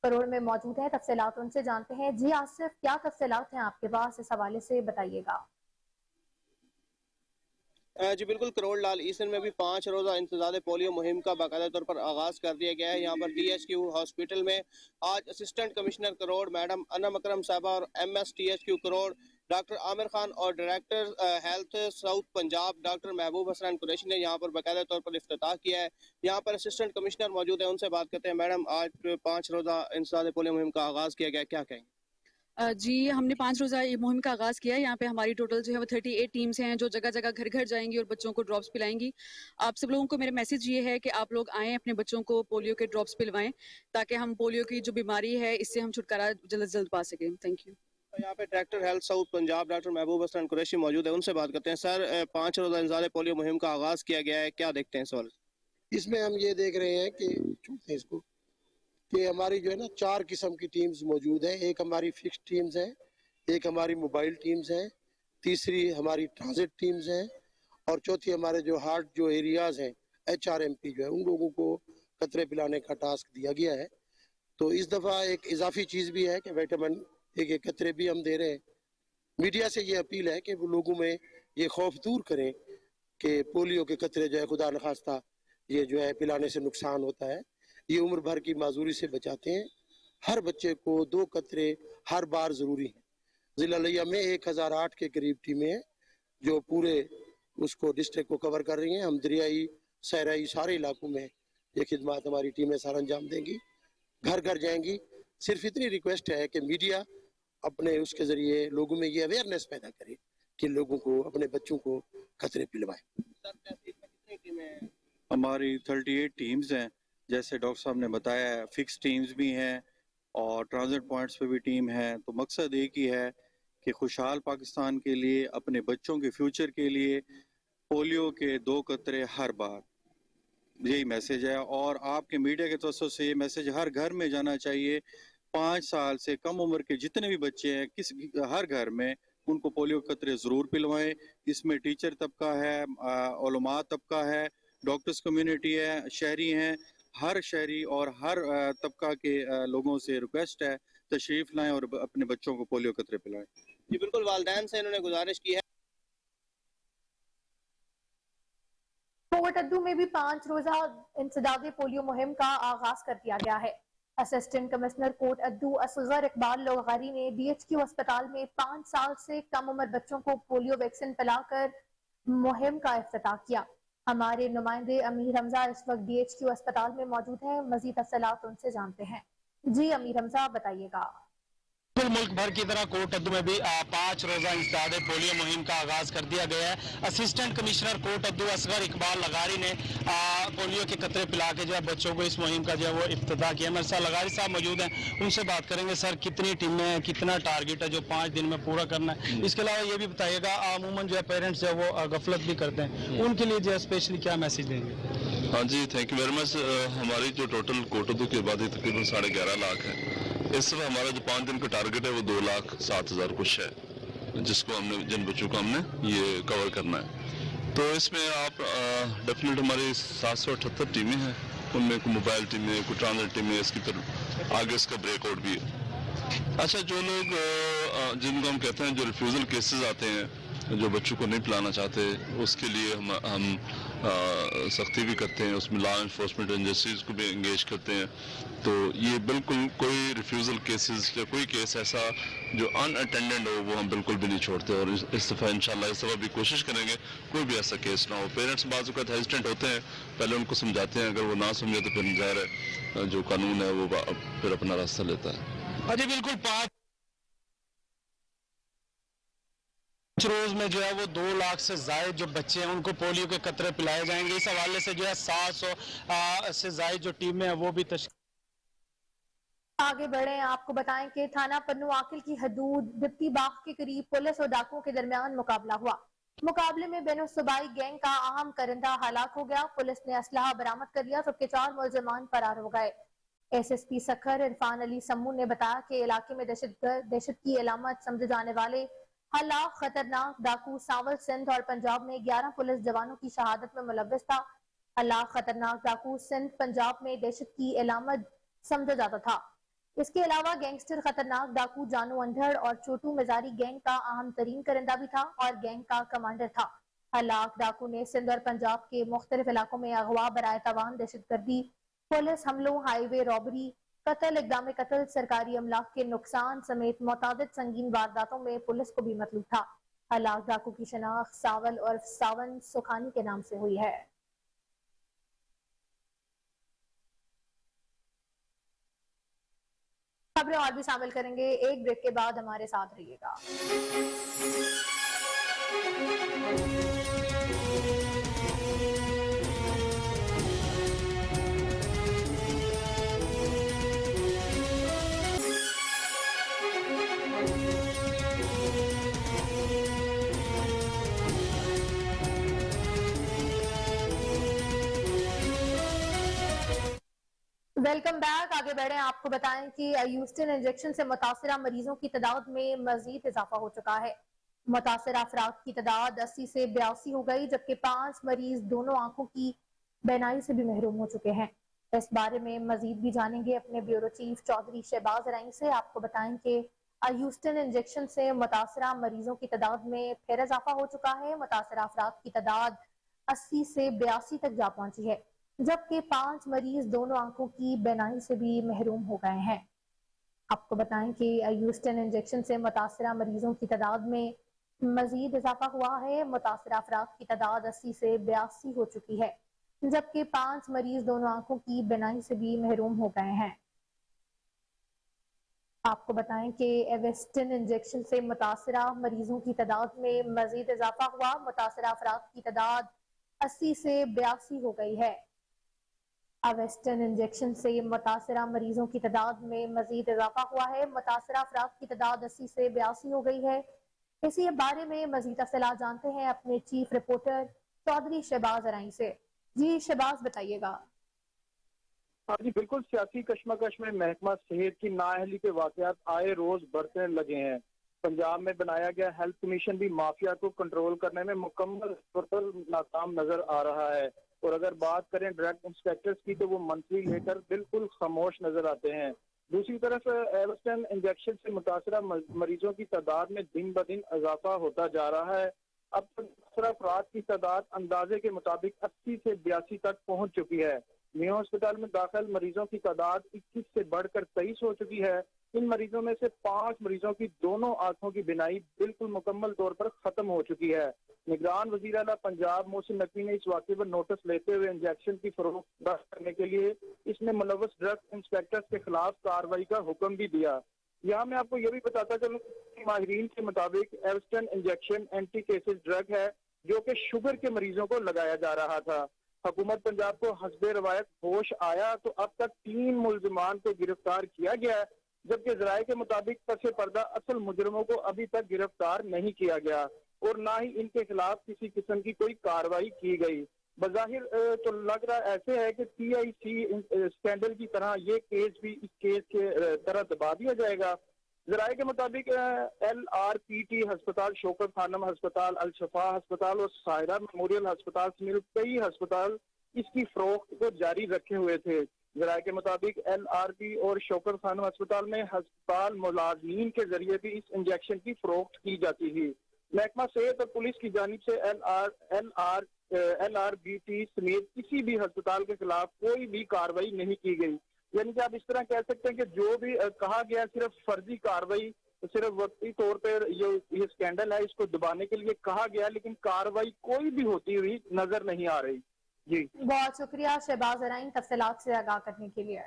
करोड़ में मौजूद है। तफसीलात उनसे जानते हैं। जी आसिफ, क्या तफसीलात हैं आपके पास, इस हवाले से बताइएगा। जी बिल्कुल, करोड़ लाल ईसन में भी 5 रोज़ा इंतज़ार पोलियो मुहिम का बाकायदा तौर पर आगाज़ कर दिया गया है। यहाँ पर THQ हॉस्पिटल में आज assistant commissioner Karor madam Anam Akram Sahiba और MSTHQ करोड़ डॉक्टर आमिर खान और director health south Punjab doctor Mehboob Hasan Qureshi ने यहाँ पर बाकायदा तौर पर इफ्तिताह किया है। यहाँ पर असिस्टेंट कमिश्नर मौजूद है, उनसे बात करते हैं। मैडम, आज 5 रोज़ा इंतज़ार पोलियो मुहिम का आगाज़ किया गया, क्या कहेंगे? जी, हमने 5 रोज़ा मुहिम का आगाज़ किया है। यहाँ पे हमारी टोटल जो है वो 38 टीम्स हैं जो जगह जगह घर घर जाएंगी और बच्चों को ड्रॉप्स पिलाएंगी। आप सब लोगों को मेरा मैसेज ये है कि आप लोग आएँ, अपने बच्चों को पोलियो के ड्रॉप्स पिलवाएं ताकि हम पोलियो की जो बीमारी है इससे हम छुटकारा जल्द से जल्द पा सकें। Thank you. यहाँ पे director health south Punjab doctor Mehboob Hasan Qureshi मौजूद है, उनसे बात करते हैं। सर, 5 रोज़ा इंतज़ार पोलियो मुहिम का आगाज़ किया गया है, क्या देखते हैं सवाल? इसमें हम ये देख रहे हैं कि हमारी जो है ना 4 किस्म की टीम्स मौजूद है। एक हमारी फिक्स्ड टीम्स है, एक हमारी मोबाइल टीम्स हैं, तीसरी हमारी ट्रांजिट टीम्स हैं और चौथी हमारे जो हार्ट जो एरियाज हैं HRMP जो है उन लोगों को कतरे पिलाने का टास्क दिया गया है। तो इस दफ़ा एक इजाफी चीज़ भी है कि विटामिन एक कतरे भी हम दे रहे हैं। मीडिया से ये अपील है कि वो लोगों में ये खौफ दूर करें कि पोलियो के कतरे जो है खुदा न खास्ता ये जो है पिलाने से नुकसान होता है, ये उम्र भर की माजूरी से बचाते हैं। हर बच्चे को 2 कतरे हर बार ज़रूरी है। ज़िला लिया में 1008 के करीब टीमें हैं जो पूरे उसको डिस्ट्रिक्ट को कवर कर रही हैं। हम दरियाई सहराई सारे इलाकों में ये खिदमत हमारी टीमें सारा अंजाम देंगी, घर घर जाएंगी। सिर्फ इतनी रिक्वेस्ट है कि मीडिया अपने उसके ज़रिए लोगों में ये अवेयरनेस पैदा करे कि लोगों को अपने बच्चों को कतरे पिलवाएं। हमारी 38 टीम्स हैं, जैसे डॉक्टर साहब ने बताया है, फिक्स टीम्स भी हैं और ट्रांजिट पॉइंट्स पे भी टीम है। तो मकसद एक ही है कि खुशहाल पाकिस्तान के लिए, अपने बच्चों के फ्यूचर के लिए पोलियो के 2 कतरे हर बार, यही मैसेज है। और आपके मीडिया के तवज्जो से ये मैसेज हर घर में जाना चाहिए। 5 साल से कम उम्र के जितने भी बच्चे हैं हर घर में उनको पोलियो कतरे ज़रूर पिलवाएं। इसमें टीचर तबका है, उलमा तबका है, डॉक्टर्स कम्युनिटी है, शहरी हैं। हर शहरी और हर तबका के लोगों से रिक्वेस्ट है तशरीफ लाएं और अपने बच्चों को पोलियो कतरे पिलाएं। जी बिल्कुल, वालिदैन से इन्होंने गुजारिश की है। कोट अद्दू में भी 5 रोजा इंसदादे पोलियो मुहिम का आगाज कर दिया गया है। असिस्टेंट कमिश्नर कोट अद्दू असगर इकबाल लोगारी ने DHQ अस्पताल में 5 साल से कम उम्र बच्चों को पोलियो वैक्सीन पिलाकर मुहिम का इफ्तिताह किया। हमारे नुमाइंदे अमीर हमजा इस वक्त DHQ अस्पताल में मौजूद हैं। मजीद तफसीलात उनसे जानते हैं। जी अमीर हमजा, बताइएगा। मुल्क भर की तरह कोट अद्दू में भी 5 रोजा इंसदादे पोलियो मुहिम का आगाज कर दिया गया है। असिस्टेंट कमिश्नर कोट अद्दू असगर इकबाल लगारी ने पोलियो के कतरे पिला के जो है बच्चों को इस मुहिम का जो है वो इफ्तिताह किया। मेरे साथ लगारी साहब मौजूद हैं, उनसे बात करेंगे। सर, कितनी टीमें हैं, कितना टारगेट है जो 5 दिन में पूरा करना है? इसके अलावा ये भी बताइएगा, अमूमन जो है पेरेंट्स जो है वो गफलत भी करते हैं, उनके लिए जो है स्पेशली क्या मैसेज देंगे? हाँ जी, थैंक यू वेरी मच। हमारी जो टोटल कोट अद्दू की आबादी तकरीबन 11.5 लाख है। इस समय हमारा जो 5 दिन का टारगेट है वो 2,07,000 कुछ है, जिसको हमने जिन बच्चों को हमने ये कवर करना है। तो इसमें आप डेफिनेट हमारी 778 टीमें हैं, उनमें कोई मोबाइल टीमें, कोई ट्रांजिट टीमें, इसकी तरफ आगे इसका ब्रेकआउट भी है। अच्छा, जो लोग जिनको हम कहते हैं जो रिफ्यूज़ल केसेस आते हैं, जो बच्चों को नहीं पिलाना चाहते, उसके लिए हम सख्ती भी करते हैं, उसमें लॉ इन्फोर्समेंट एजेंसीज को भी इंगेज करते हैं। तो ये बिल्कुल कोई रिफ्यूज़ल केसेस या कोई केस ऐसा जो अनअटेंडेड हो वो हम बिल्कुल भी नहीं छोड़ते, और इस दफ़ा इंशाल्लाह इस दफ़ा भी कोशिश करेंगे कोई भी ऐसा केस ना हो। पेरेंट्स बाज़ वक़्त हेजिटेंट होते हैं, पहले उनको समझाते हैं, अगर वो ना समझे तो फिर ज़ाहिर है जो कानून है वो फिर अपना रास्ता लेता है। जी बिल्कुल, 5 रोज में जो है वो 2 लाख से जायद जो बच्चे हैं उनको पोलियो के कतरे पिलाए जाएंगे। इस हवाले से जो है 700 से जायद जो टीमें हैं वो भी आगे बढ़े, आपको बताएं कि थाना पन्नू आकिल की हदूद दिप्ती बाग के करीब पुलिस और डाकुओं के दरमियान मुकाबला हुआ। मुकाबले में बेनो सूबाई गैंग का अहम करंदा हलाक हो गया। पुलिस ने असलहा बरामद कर लिया जबकि 4 मुलजमान फरार हो गए। SSP सखर इरफान अली सम्मू ने बताया कि इलाके में दहशत की अलामत समझे जाने वाले हलाक खतरनाक डाकू सावल सिंध और पंजाब में 11 पुलिस जवानों की शहादत में मुलव्वस था। हलाक खतरनाक डाकू सिंध पंजाब में दहशत की अलामत समझा जाता था। इसके अलावा गैंगस्टर खतरनाक डाकू जानू अंधड़ और छोटू मजारी गैंग का अहम तरीन करंदा भी था और गैंग का कमांडर था। हलाक डाकू ने सिंध और पंजाब के मुख्तलिफ इलाकों में अगवा, बराए तवान, दहशतगर्दी, पुलिस हमलों, हाईवे रॉबरी, कत्ल, इक़दाम कत्ल, सरकारी अमलाक के नुकसान समेत मुतादिद संगीन वारदातों में पुलिस को भी मतलूब था। हलाक डाकू की शनाख्त सावल और सावन सुखानी के नाम से हुई है। खबरें और भी शामिल करेंगे, एक ब्रेक के बाद हमारे साथ रहिएगा। वेलकम बैक, आगे बढ़े, आपको बताएं कि ह्यूस्टन इंजेक्शन से मुतासरा मरीजों की तादाद में मजीद इजाफा हो चुका है। मुतासरा अफराद की तादाद 80 से 82 हो गई जबकि 5 मरीज दोनों आंखों की बेनाई से भी महरूम हो चुके हैं। इस बारे में मजीद भी जानेंगे अपने ब्यूरो चीफ चौधरी शहबाज राई से। आपको बताएं कि ह्यूस्टन इंजेक्शन से मुतासरा मरीजों की तादाद में फिर इजाफा हो चुका है। मुतासरा अफराद की तादाद 80 से 82 तक जा पहुंची है जबकि 5 मरीज दोनों आंखों की बेनाई से भी महरूम हो गए हैं। आपको बताएं कि ह्यूस्टन इंजेक्शन से मुतासरा मरीजों की तादाद में मजीद इजाफा हुआ है। मुतासरा अफराद की तादाद 80 से 82 हो चुकी है जबकि 5 मरीज दोनों आंखों की बेनाई से भी महरूम हो गए हैं। आपको बताएं कि एवेस्टन इंजेक्शन से मुतासरा मरीजों की तादाद में मजीद इजाफा हुआ। मुतासरा अफराद की तादाद 80 से 82 हो गई है। वेस्टर्न इंजेक्शन से मुतासरा मरीजों की तादाद में मजीद इजाफा हुआ है। मुतासरा अफराद की तादाद 80 से 82 हो गई है। इसी बारे में मजीद तफसीलात जानते हैं अपने चीफ रिपोर्टर चौधरी शहबाज राई से। जी शहबाज, बताइएगा। हाँ जी बिल्कुल, सियासी कशमकश में महकमा सेहत की नाअहली के वाकयात आए रोज बढ़ने लगे हैं। पंजाब में बनाया गया हेल्थ कमीशन भी माफिया को कंट्रोल करने में मुकम्मल तौर पर नाकाम नजर आ रहा है। और अगर बात करें ड्रग इंस्पेक्टर्स की तो वो मंथली लेकर बिल्कुल खामोश नजर आते हैं। दूसरी तरफ एवेस्टन इंजेक्शन से मुतासरा मरीजों की तादाद में दिन ब दिन इजाफा होता जा रहा है। अब तक अफराद की तादाद अंदाजे के मुताबिक 80 से 82 तक पहुंच चुकी है। मियां अस्पताल में दाखिल मरीजों की तादाद 21 से बढ़कर 23 हो चुकी है। इन मरीजों में से 5 मरीजों की दोनों आंखों की बिनाई बिल्कुल मुकम्मल तौर पर खत्म हो चुकी है। निगरान वजीर आला पंजाब मोहसिन नकवी ने इस वाक़े पर नोटिस लेते हुए इंजेक्शन की फरोख्त करने के लिए इसमें मुलव्वस ड्रग इंस्पेक्टर्स के खिलाफ कार्रवाई का हुक्म भी दिया। यहाँ मैं आपको ये भी बताता चलूं कि माहिरीन के मुताबिक एवेस्टन इंजेक्शन एंटी केसेस ड्रग है जो कि शुगर के मरीजों को लगाया जा रहा था। हुकूमत पंजाब को हस्बे रवायत होश आया तो अब तक 3 मुलजमान को गिरफ्तार किया गया है जबकि जराये के मुताबिक पसे पर्दा असल मुजरमों को अभी तक गिरफ्तार नहीं किया गया और ना ही इनके खिलाफ किसी किस्म की कोई कार्रवाई की गई। बज़ाहिर तो लग रहा ऐसे है कि PIC स्कैंडल की तरह ये केस भी इस केस के तरह दबा दिया जाएगा। जराये के मुताबिक LRPT अस्पताल, शौकत खानम अस्पताल, अल शफा अस्पताल और साहिरा मेमोरियल अस्पताल समेत कई अस्पताल इसकी फरोख्त को जारी रखे हुए थे। जराये के मुताबिक LRP और शौकत खानम अस्पताल में अस्पताल मुलाजमीन के जरिए भी इस इंजेक्शन की फरोख्त की जाती थी। महकमा सेहत और पुलिस की जानिब से LRBT समेत किसी भी अस्पताल के खिलाफ कोई भी कार्रवाई नहीं की गई। यानी कि आप इस तरह कह सकते हैं कि जो भी कहा गया सिर्फ फर्जी कार्रवाई, सिर्फ वक्ती तौर पर ये स्कैंडल है इसको दबाने के लिए कहा गया, लेकिन कार्रवाई कोई भी होती हुई नजर नहीं आ रही। जी बहुत शुक्रिया शहबाज अराइन तफसीलात से आगाह करने के लिए।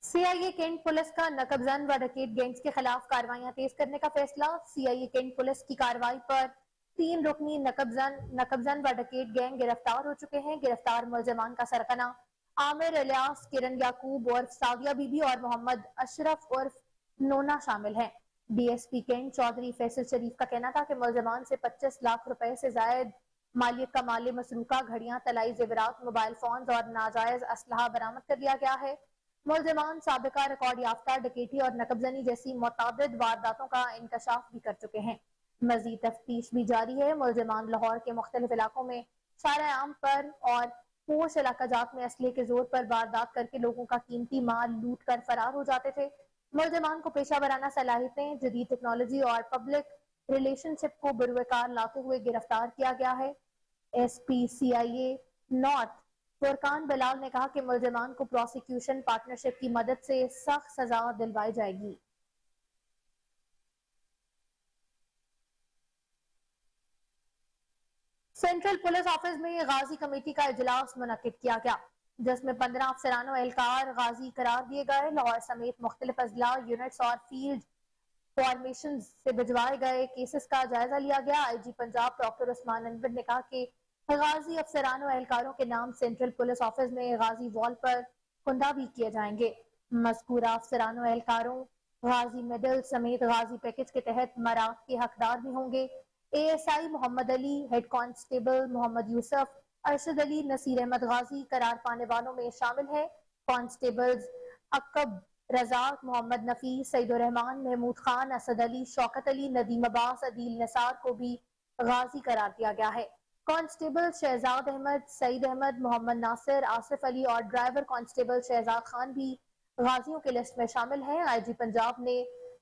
सीआईए कैंट पुलिस का नकबजन व डकैत गैंग्स के खिलाफ कार्रवाइयां तेज करने का फैसला। सीआईए कैंट पुलिस की कार्रवाई पर 3 रुकनी नकबजन व डकैत गैंग गिरफ्तार हो चुके हैं। गिरफ्तार मुलजमान का सरगना आमिर इलियास, किरण याकूब उर्फ सादिया बीबी और मोहम्मद अशरफ उर्फ नोना शामिल हैं। डीएसपी कैंट चौधरी फैसल शरीफ का कहना था कि मुलजमान से 25 लाख रुपए से जायद मालियत का माल मसरूका, घड़ियां, तलाई जेवरात, मोबाइल फोन और नाजायज असलहा बरामद कर लिया गया है। मुलजमान साबिका रिकॉर्ड याफ्ता डकैती और नकबजनी जैसी मुतअद्दिद वारदातों का इंकशाफ भी कर चुके हैं। मजीद तफ्तीश भी जारी है। मुलजमान लाहौर के मुख्तलिफ इलाकों में शारा आम पर और पोश इलाका जात में असले के जोर पर वारदात करके लोगों का कीमती माल लूट कर फरार हो जाते थे। मुलजमान को पेशा वराना सलाहियतें, जदीद टेक्नोलॉजी और पब्लिक रिलेशनशिप को बुरवकार लाते हुए गिरफ्तार किया गया है। SP CIA north Furqan Bilal ने कहा कि मुलजमान को प्रोसिक्यूशन पार्टनरशिप की मदद से सख्त सजा दिलवाई जाएगी। सेंट्रल पुलिस ऑफिस में गाजी कमेटी का इजलास मुनक्किद किया गया, जिसमें 15 अफसरान व एहलकार गाजी करार दिए गए। लाहौर समेत मुख्तलिफ अजला, यूनिट्स और फील्ड फॉर्मेशन से भिजवाए गए केसेस का जायजा लिया गया। IG पंजाब डॉक्टर उस्मान अनवर ने कहा कि गाजी अफसरान व एहलकारों के नाम सेंट्रल पुलिस ऑफिस में गाजी वॉल पर खुंदा भी किए जाएंगे। मज़कूरा अफसरान व एहलकारों गाजी मेडल समेत गाजी पैकेज के तहत मराक के हकदार भी होंगे। ASI Mohammad Ali, head constable Mohammad Yusuf, Arshad Ali, Naseer Ahmad गाजी करार पाने वालों में शामिल है। कांस्टेबल्स अकब रजाक, मोहम्मद नफीस, सईदुर रहमान, महमूद खान, असद अली, शौकत अली, नदीम अब्बास, अदील निसार को भी गाजी करार दिया गया है। कांस्टेबल शहजाद अहमद, सईद अहमद, मोहम्मद नासिर, आसिफ अली और ड्राइवर कांस्टेबल शहजाद खान भी गाजियों के लिस्ट में शामिल हैं। IG पंजाब ने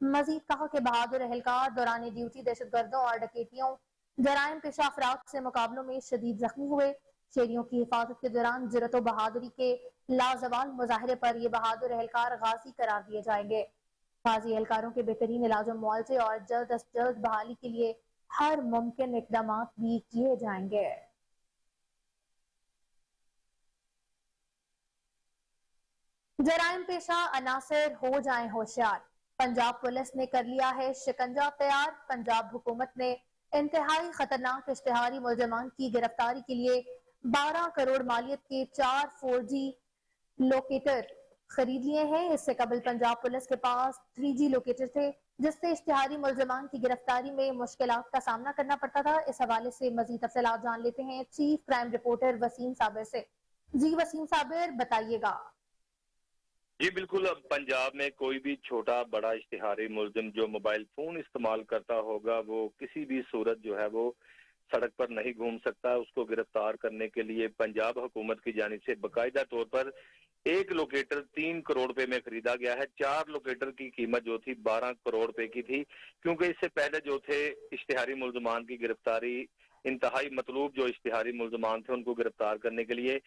मजीद कहा कि बहादुर एहलकार दौरान ड्यूटी दहशतगर्दों और डकैतियों, जराइम पेशा अफराद से मुकाबलों में शदीद जख्मी हुए। शहरियों की हिफाजत के दौरान जुर्रत व बहादुरी के लाजवाल मुजाहरे पर ये बहादुर एहलकार गाजी करार दिए जाएंगे। गाजी एहलकारों के बेहतरीन इलाज और मुआवजे और जल्द अज जल्द बहाली के लिए हर मुमकिन इकदाम भी किए जाएंगे। जराइम पेशा अनासर हो जाएं होशियार, पंजाब पुलिस ने कर लिया है शिकंजा तैयार। पंजाब हुकूमत ने इंतहाई खतरनाक इश्तिहारी मुलजमान की गिरफ्तारी के लिए 12 करोड़ मालियत के 4 4G लोकेटर खरीद लिए हैं। इससे कबल पंजाब पुलिस के पास 3G लोकेटर थे, जिससे इश्तिहारी मुलजमान की गिरफ्तारी में मुश्किलात का सामना करना पड़ता था। इस हवाले से मजीद तफसीलात जान लेते हैं chief crime reporter Waseem Sabir से। जी वसीम साबिर, बताइएगा। जी बिल्कुल, अब पंजाब में कोई भी छोटा बड़ा इश्तिहारी मुलजिम जो मोबाइल फोन इस्तेमाल करता होगा वो किसी भी सूरत जो है वो सड़क पर नहीं घूम सकता। उसको गिरफ्तार करने के लिए पंजाब हुकूमत की जानिब से बाकायदा तौर पर 1 लोकेटर 3 करोड़ रुपए में खरीदा गया है। 4 लोकेटर की कीमत जो थी 12 करोड़ रुपए की थी, क्योंकि इससे पहले जो थे इश्तिहारी मुलजमान की गिरफ्तारी, इंतहाई मतलूब जो इश्तिहारी मुलजमान थे उनको गिरफ्तार करने के लिए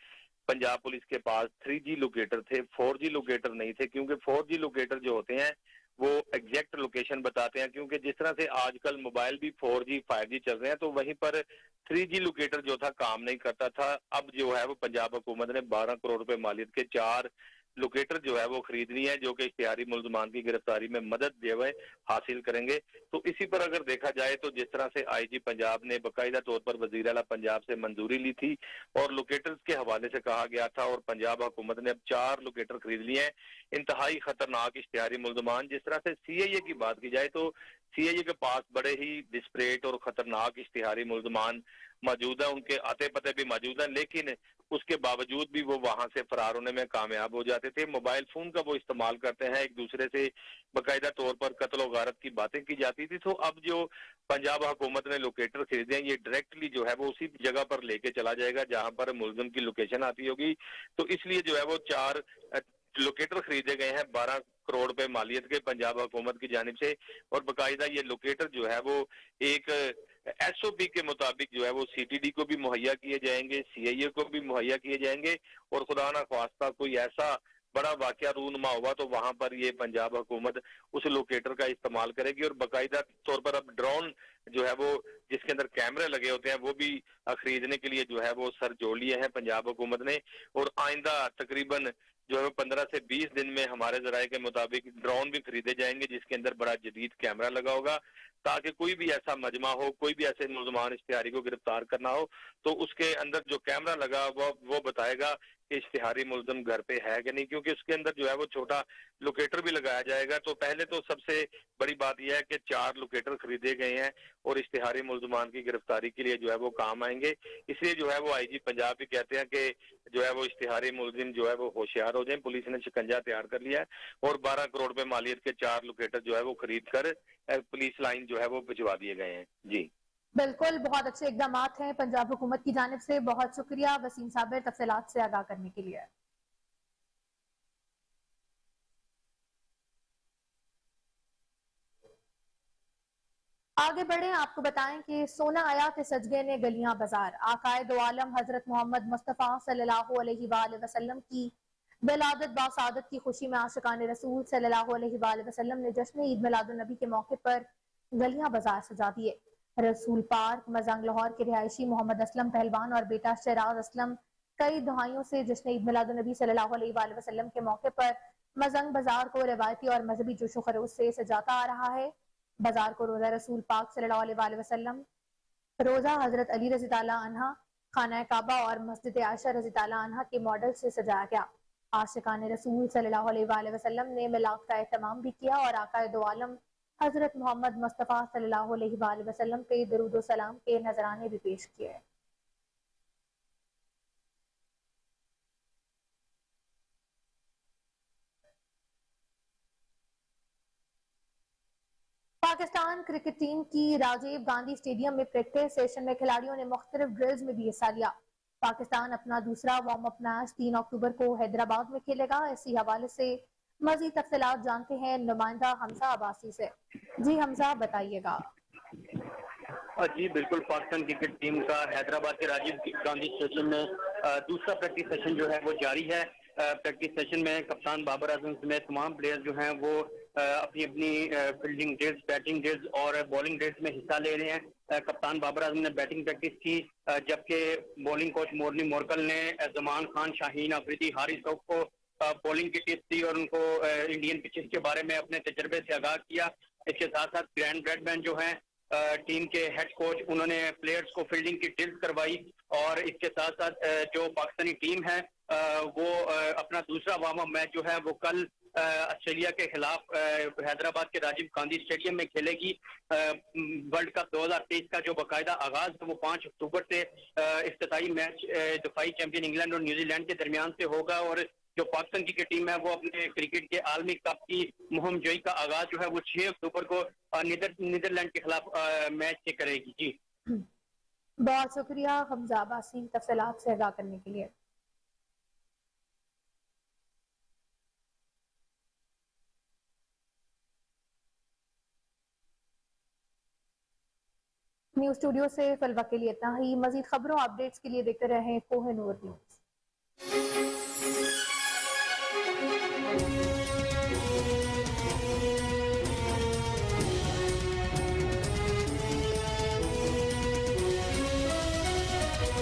पंजाब पुलिस के पास 3G लोकेटर थे, 4G लोकेटर नहीं थे। क्योंकि 4G लोकेटर जो होते हैं वो एग्जैक्ट लोकेशन बताते हैं, क्योंकि जिस तरह से आजकल मोबाइल भी 4G 5G चल रहे हैं तो वहीं पर 3G लोकेटर जो था काम नहीं करता था। अब जो है वो पंजाब हुकूमत ने 12 करोड़ रुपए मालियत के 4 लोकेटर जो है वो खरीदनी है, जो कि इश्तिहारी मुलजमान की गिरफ्तारी में मदद जो है हासिल करेंगे। तो इसी पर अगर देखा जाए तो जिस तरह से IG पंजाब ने बाकायदा तौर पर वजीर आला पंजाब से मंजूरी ली थी और लोकेटर्स के हवाले से कहा गया था, और पंजाब हुकूमत ने अब 4 लोकेटर खरीद लिए हैं। इंतहाई खतरनाक इश्तिहारी मुलजमान, जिस तरह से CIA की बात की जाए तो CIA के पास बड़े ही डिस्परेट और खतरनाक इश्तिहारी मुलजमान मौजूद है, उनके आते पते भी मौजूद हैं, लेकिन उसके बावजूद भी वो वहां से फरार होने में कामयाब हो जाते थे। मोबाइल फोन का वो इस्तेमाल करते हैं, एक दूसरे से बाकायदा तौर पर कत्ल और गारत की बातें की जाती थी। तो अब जो पंजाब हुकूमत ने लोकेटर खरीदे हैं, ये डायरेक्टली जो है वो उसी जगह पर लेके चला जाएगा जहां पर मुलजिम की लोकेशन आती होगी। तो इसलिए जो है वो 4 लोकेटर खरीदे गए हैं 12 करोड़ रुपए मालियत के पंजाब हुकूमत की जानिब से, और बाकायदा ये लोकेटर जो है वो एक एसओपी के मुताबिक जो है वो सीटीडी को भी मुहैया किए जाएंगे, सीआईए को भी मुहैया किए जाएंगे, और खुदा ना ख्वास्ता कोई ऐसा बड़ा वाकया रूनुमा हुआ तो वहां पर ये पंजाब हुकूमत उस लोकेटर का इस्तेमाल करेगी। और बाकायदा तौर पर अब ड्रोन जो है वो जिसके अंदर कैमरे लगे होते हैं वो भी खरीदने के लिए जो है वो सर जोड़ लिए हैं पंजाब हुकूमत ने। और आइंदा तकरीबन जो है 15 से 20 दिन में हमारे जराये के मुताबिक ड्रोन भी खरीदे जाएंगे जिसके अंदर बड़ा जदीद कैमरा लगा होगा, ताकि कोई भी ऐसा मजमा हो, कोई भी ऐसे मुलजमान इश्तिहारी को गिरफ्तार करना हो तो उसके अंदर जो कैमरा लगा वो बताएगा कि इश्तिहारी मुलजम घर पे है कि नहीं, क्योंकि उसके अंदर जो है वो छोटा लोकेटर भी लगाया जाएगा। तो पहले तो सबसे बड़ी बात यह है कि 4 लोकेटर खरीदे गए हैं और इश्तिहारी मुलजमान की गिरफ्तारी के लिए जो है वो काम आएंगे। इसलिए जो है वो आईजी पंजाब भी कहते हैं कि जो है वो इश्तिहारी मुलजिम जो है वो होशियार हो जाए। पुलिस ने शिकंजा तैयार कर लिया है और 12 करोड़ रुपए मालियत के 4 लोकेटर जो है वो खरीद कर पुलिस लाइन जो है वो भिजवा दिए गए हैं। जी बिल्कुल, बहुत अच्छे इकदाम हैं पंजाब हुकूमत की जानिब से। बहुत शुक्रिया वसीम साबिर तफसीलात से आगाह करने के लिए। आगे बढ़े, आपको बताएं कि सोना आया के सजगे ने गलियां बाजार। आकाए दो आलम हजरत मोहम्मद मुस्तफ़ा सल्लल्लाहु अलैहि वसल्लम की विलादत बासादत की खुशी में आशिकान रसूल सल्लल्लाहु अलैहि वसल्लम ने जश्न ईद मिलादुन नबी के मौके पर गलियां बाजार सजा दिए। रसूल पार्क मजांग लाहौर के रिहायशी मोहम्मद असलम पहलवान और बेटा शहराज असलम कई दहाइयों से जश्न ईद मिलादुन नबी सल्लल्लाहु अलैहि वसल्लम के मौके पर मजंग बाजार को रवायती और मजहबी जोशो खरोश से सजाता आ रहा है। बाजार को रोजा रसूल पाक सल्लल्लाहु अलैहि वसल्लम, रोजा हजरत अली रज़ी ताला अन्हा, खाना काबा और मस्जिद आयशा रज़ी ताला अन्हा के मॉडल से सजाया गया। आशिकान रसूल सल्लल्लाहु अलैहि वसल्लम ने मिलाद का एहतमाम भी किया और आकाए दो आलम हजरत मोहम्मद मुस्तफ़ा सल्लल्लाहु अलैहि वसल्लम पे दरूद व सलाम के नजराने भी पेश किए। पाकिस्तान क्रिकेट टीम की राजीव गांधी स्टेडियम में प्रैक्टिस सेशन में खिलाड़ियों ने मुख्तलिफ ड्रिल्स में भी हिस्सा लिया। पाकिस्तान अपना दूसरा वार्म अप मैच 3 अक्टूबर को हैदराबाद में खेलेगा। इसी हवाले से मजीद तफसीलात जानते हैं नुमाइंदा हमजा अब्बासी से। जी हमजा, बताइएगा। जी बिल्कुल, पाकिस्तान क्रिकेट टीम का हैदराबाद के राजीव गांधी स्टेडियम में दूसरा प्रैक्टिस सेशन जो है वो जारी है। प्रैक्टिस सेशन में कप्तान बाबर आजम समेत तमाम प्लेयर जो हैं वो अपनी अपनी फील्डिंग ड्रिल्स, बैटिंग ड्रिल्स और बॉलिंग ड्रिल्स में हिस्सा ले रहे हैं। कप्तान बाबर आजम ने बैटिंग प्रैक्टिस की, जबकि बॉलिंग कोच मोरनी मोरकल ने जमान खान, शाहीन अफरीदी, हारिस रऊफ को बॉलिंग की टिप्स दी और उनको इंडियन पिचेस के बारे में अपने तजर्बे से आगाह किया। इसके साथ साथ ग्रैंड ब्रैडमैन जो हैं टीम के हेड कोच, उन्होंने प्लेयर्स को फील्डिंग की ड्रिल्स करवाई। और इसके साथ साथ जो पाकिस्तानी टीम है वो अपना दूसरा वार्म अप मैच जो है वो कल ऑस्ट्रेलिया के खिलाफ हैदराबाद के राजीव गांधी स्टेडियम में खेलेगी। वर्ल्ड कप 2023 का जो बाकायदा आगाज है वो 5 अक्टूबर से इफ्तिताई मैच दफाई चैंपियन इंग्लैंड और न्यूजीलैंड के दरमियान से होगा। और जो पाकिस्तान की टीम है वो अपने क्रिकेट के आलमी कप की मुहिम जोई का आगाज जो है वो 6 अक्टूबर को नीदरलैंड के खिलाफ मैच से करेगी। जी बहुत शुक्रिया हमजा अब्बासी तफसीलात से आगाह करने के लिए। न्यूज स्टूडियो से फिलहाल के लिए इतना ही। मजीद खबरों अपडेट्स के लिए देखते रहें कोहिनूर न्यूज।